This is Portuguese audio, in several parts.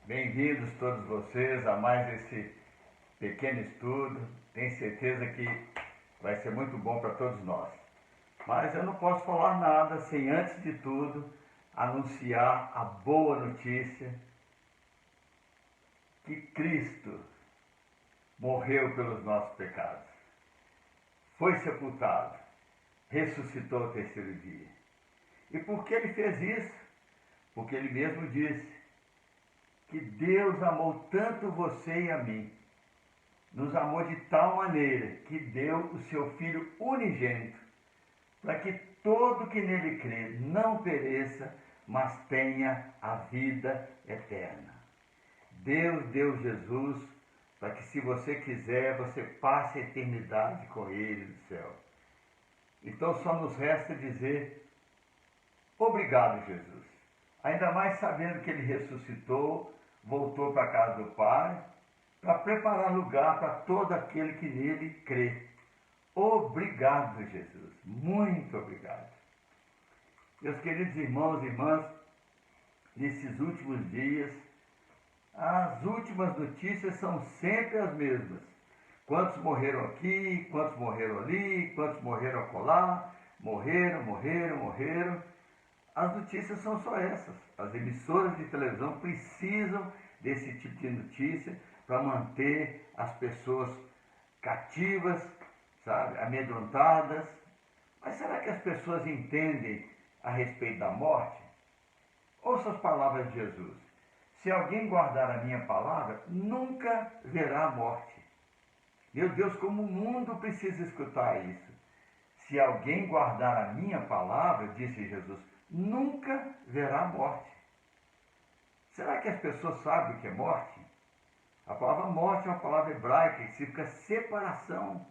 Bem-vindos todos vocês a mais esse pequeno estudo. Tenho certeza que vai ser muito bom para todos nós. Mas eu não posso falar nada sem, antes de tudo, anunciar a boa notícia que Cristo morreu pelos nossos pecados, foi sepultado, ressuscitou ao terceiro dia. E por que ele fez isso? Porque ele mesmo disse que Deus amou tanto você e a mim, nos amou de tal maneira que deu o seu Filho unigênito, para que todo que nele crê não pereça, mas tenha a vida eterna. Deus deu Jesus para que, se você quiser, você passe a eternidade com Ele no céu. Então só nos resta dizer obrigado, Jesus. Ainda mais sabendo que Ele ressuscitou, voltou para a casa do Pai, para preparar lugar para todo aquele que nele crê. Obrigado, Jesus. Muito obrigado. Meus queridos irmãos e irmãs, nesses últimos dias, as últimas notícias são sempre as mesmas. Quantos morreram aqui, quantos morreram ali, quantos morreram acolá, morreram. As notícias são só essas. As emissoras de televisão precisam desse tipo de notícia para manter as pessoas cativas, sabe, amedrontadas. Mas será que as pessoas entendem a respeito da morte? Ouça as palavras de Jesus. Se alguém guardar a minha palavra, nunca verá a morte. Meu Deus, como o mundo precisa escutar isso. Se alguém guardar a minha palavra, disse Jesus, nunca verá a morte. Será que as pessoas sabem o que é morte? A palavra morte é uma palavra hebraica que significa separação,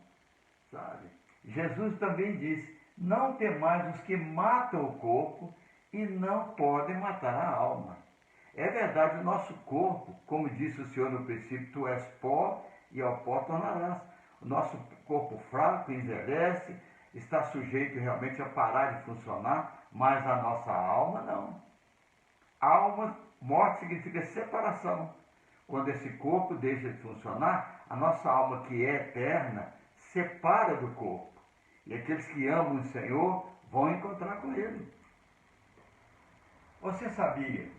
sabe? Jesus também disse, não temais os que matam o corpo e não podem matar a alma. É verdade, o nosso corpo, como disse o Senhor no princípio, tu és pó e ao pó tornarás. O nosso corpo fraco envelhece, está sujeito realmente a parar de funcionar, mas a nossa alma não. Alma, morte significa separação. Quando esse corpo deixa de funcionar, a nossa alma, que é eterna, separa do corpo. E aqueles que amam o Senhor vão encontrar com Ele. Você sabia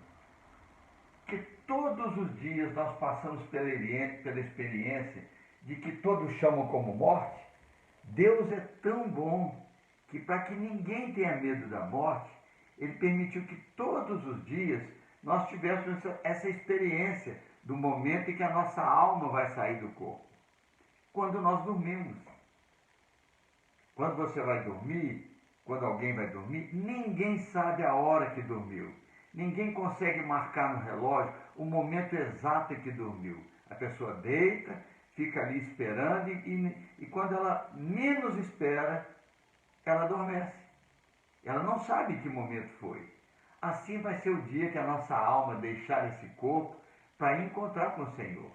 que todos os dias nós passamos pela experiência de que todos chamam como morte? Deus é tão bom que, para que ninguém tenha medo da morte, Ele permitiu que todos os dias nós tivéssemos essa experiência do momento em que a nossa alma vai sair do corpo. Quando nós dormimos. Quando você vai dormir, quando alguém vai dormir, ninguém sabe a hora que dormiu. Ninguém consegue marcar no relógio o momento exato em que dormiu. A pessoa deita, fica ali esperando e quando ela menos espera, ela adormece. Ela não sabe que momento foi. Assim vai ser o dia que a nossa alma deixar esse corpo para encontrar com o Senhor.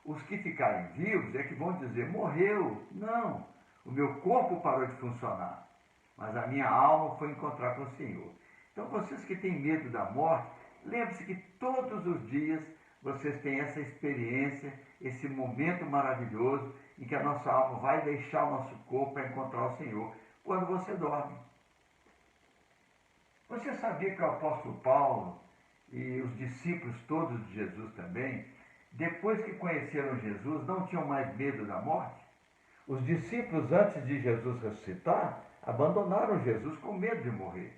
Os que ficarem vivos é que vão dizer, morreu. Não, o meu corpo parou de funcionar, mas a minha alma foi encontrar com o Senhor. Então, vocês que têm medo da morte, lembre-se que todos os dias vocês têm essa experiência, esse momento maravilhoso em que a nossa alma vai deixar o nosso corpo para encontrar o Senhor, quando você dorme. Você sabia que o apóstolo Paulo e os discípulos todos de Jesus também, depois que conheceram Jesus, não tinham mais medo da morte? Os discípulos, antes de Jesus ressuscitar, abandonaram Jesus com medo de morrer.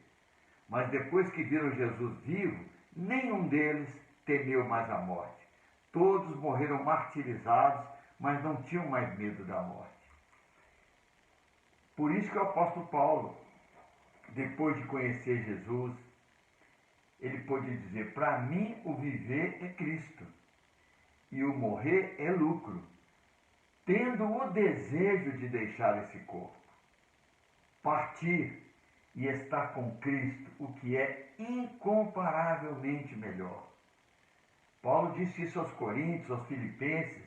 Mas depois que viram Jesus vivo, nenhum deles temeu mais a morte. Todos morreram martirizados, mas não tinham mais medo da morte. Por isso que o apóstolo Paulo, depois de conhecer Jesus, ele pôde dizer, para mim o viver é Cristo e o morrer é lucro, tendo o desejo de deixar esse corpo, partir e estar com Cristo, o que é incomparavelmente melhor. Paulo disse isso aos Coríntios, aos Filipenses,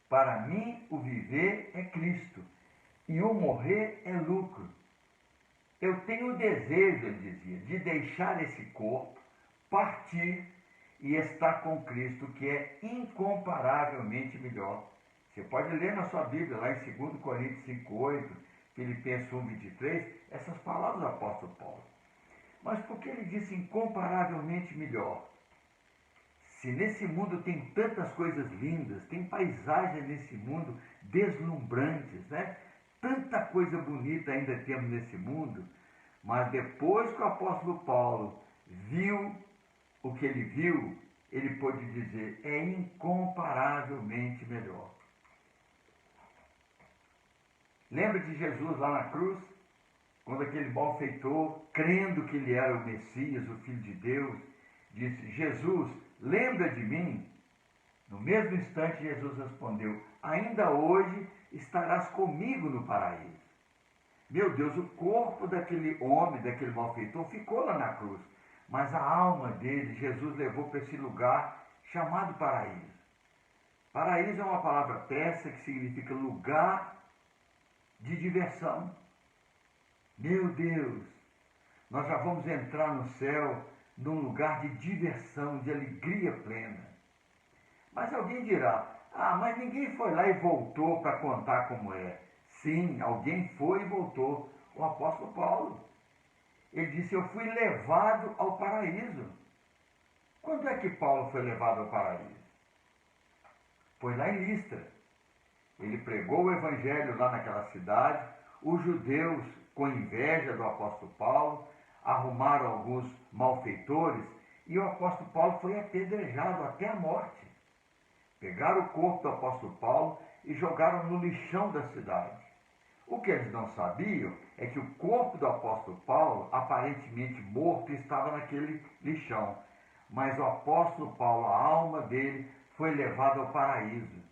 para mim o viver é Cristo e o morrer é lucro. Eu tenho o desejo, ele dizia, de deixar esse corpo, partir e estar com Cristo, que é incomparavelmente melhor. Você pode ler na sua Bíblia, lá em 2 Coríntios 5,8, Filipenses 1,23, essas palavras do apóstolo Paulo. Mas por que ele disse incomparavelmente melhor? Se nesse mundo tem tantas coisas lindas, tem paisagens nesse mundo deslumbrantes, né? Tanta coisa bonita ainda temos nesse mundo, mas depois que o apóstolo Paulo viu o que ele viu, ele pôde dizer, é incomparavelmente melhor. Lembra de Jesus lá na cruz? Quando aquele malfeitor, crendo que ele era o Messias, o Filho de Deus, disse, Jesus, lembra de mim? No mesmo instante, Jesus respondeu, ainda hoje estarás comigo no paraíso. Meu Deus, o corpo daquele homem, daquele malfeitor, ficou lá na cruz. Mas a alma dele, Jesus levou para esse lugar chamado paraíso. Paraíso é uma palavra persa que significa lugar de diversão. Meu Deus, nós já vamos entrar no céu num lugar de diversão, de alegria plena. Mas alguém dirá, mas ninguém foi lá e voltou para contar como é. Sim, alguém foi e voltou, o apóstolo Paulo. Ele disse, eu fui levado ao paraíso. Quando é que Paulo foi levado ao paraíso? Foi lá em Listra. Ele pregou o evangelho lá naquela cidade, os judeus, com inveja do apóstolo Paulo, arrumaram alguns malfeitores e o apóstolo Paulo foi apedrejado até a morte. Pegaram o corpo do apóstolo Paulo e jogaram no lixão da cidade. O que eles não sabiam é que o corpo do apóstolo Paulo, aparentemente morto, estava naquele lixão. Mas o apóstolo Paulo, a alma dele, foi levada ao paraíso.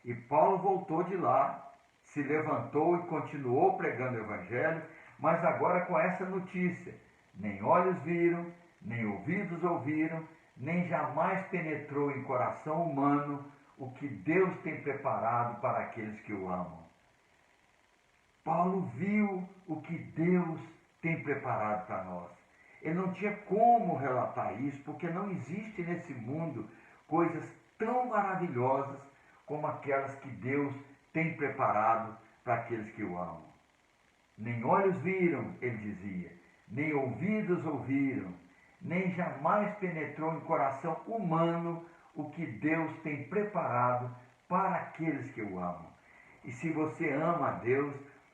E Paulo voltou de lá, se levantou e continuou pregando o evangelho, mas agora com essa notícia: nem olhos viram, nem ouvidos ouviram, nem jamais penetrou em coração humano o que Deus tem preparado para aqueles que o amam. Paulo viu o que Deus tem preparado para nós. Ele não tinha como relatar isso, porque não existe nesse mundo coisas tão maravilhosas como aquelas que Deus tem preparado para aqueles que o amam. Nem olhos viram, ele dizia, nem ouvidos ouviram, nem jamais penetrou em coração humano o que Deus tem preparado para aqueles que o amam. E se você ama a Deus,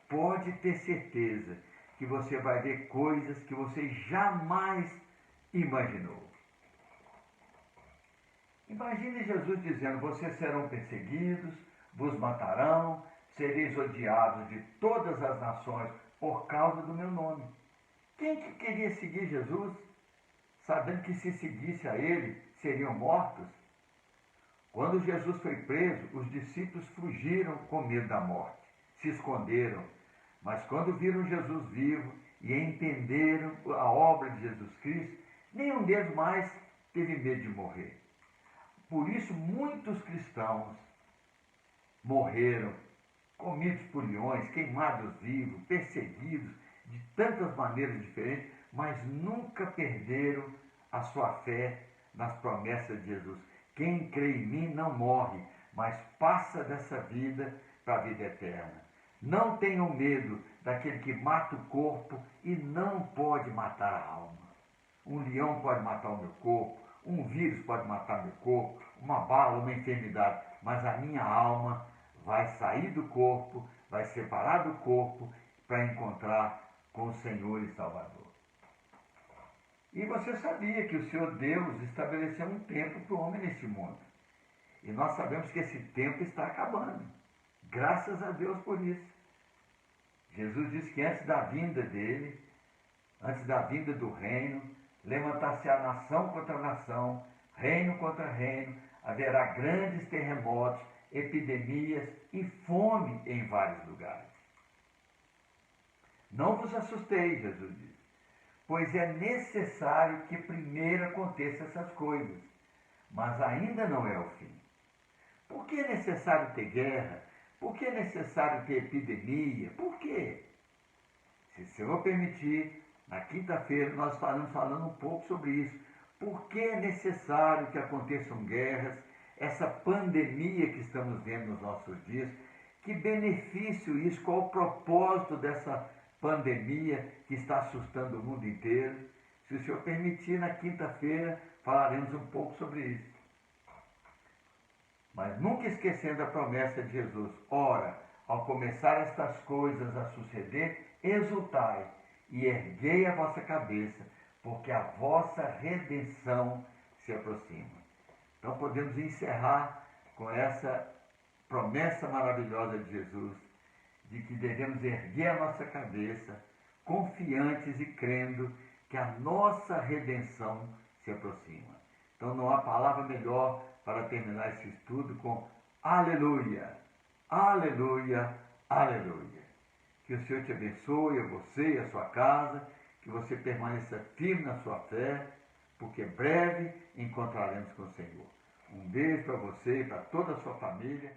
pode ter certeza que você vai ver coisas que você jamais imaginou. Imagine Jesus dizendo, vocês serão perseguidos, vos matarão, sereis odiados de todas as nações por causa do meu nome. Quem que queria seguir Jesus, sabendo que se seguisse a ele, seriam mortos? Quando Jesus foi preso, os discípulos fugiram com medo da morte, se esconderam. Mas quando viram Jesus vivo e entenderam a obra de Jesus Cristo, nenhum deles mais teve medo de morrer. Por isso, muitos cristãos morreram, comidos por leões, queimados vivos, perseguidos de tantas maneiras diferentes, mas nunca perderam a sua fé nas promessas de Jesus. Quem crê em mim não morre, mas passa dessa vida para a vida eterna. Não tenham medo daquele que mata o corpo e não pode matar a alma. Um leão pode matar o meu corpo, um vírus pode matar meu corpo, uma bala, uma enfermidade, mas a minha alma vai sair do corpo, vai separar do corpo para encontrar com o Senhor e Salvador. E você sabia que o Senhor Deus estabeleceu um tempo para o homem neste mundo. E nós sabemos que esse tempo está acabando. Graças a Deus por isso. Jesus disse que antes da vinda dele, antes da vinda do reino, levantar-se a nação contra nação, reino contra reino, haverá grandes terremotos, epidemias e fome em vários lugares. Não vos assusteis, Jesus disse, pois é necessário que primeiro aconteçam essas coisas, mas ainda não é o fim. Por que é necessário ter guerra? Por que é necessário ter epidemia? Por quê? Se o Senhor permitir, na quinta-feira nós estaremos falando um pouco sobre isso, Por que é necessário que aconteçam guerras, essa pandemia que estamos vendo nos nossos dias? Que benefício isso? Qual o propósito dessa pandemia que está assustando o mundo inteiro? Se o Senhor permitir, na quinta-feira falaremos um pouco sobre isso. Mas nunca esquecendo a promessa de Jesus. Ora, ao começar estas coisas a suceder, exultai e erguei a vossa cabeça, porque a vossa redenção se aproxima. Então podemos encerrar com essa promessa maravilhosa de Jesus, de que devemos erguer a nossa cabeça, confiantes e crendo que a nossa redenção se aproxima. Então não há palavra melhor para terminar esse estudo com aleluia, aleluia, aleluia. Que o Senhor te abençoe, a você e a sua casa, que você permaneça firme na sua fé, porque breve encontraremos com o Senhor. Um beijo para você e para toda a sua família.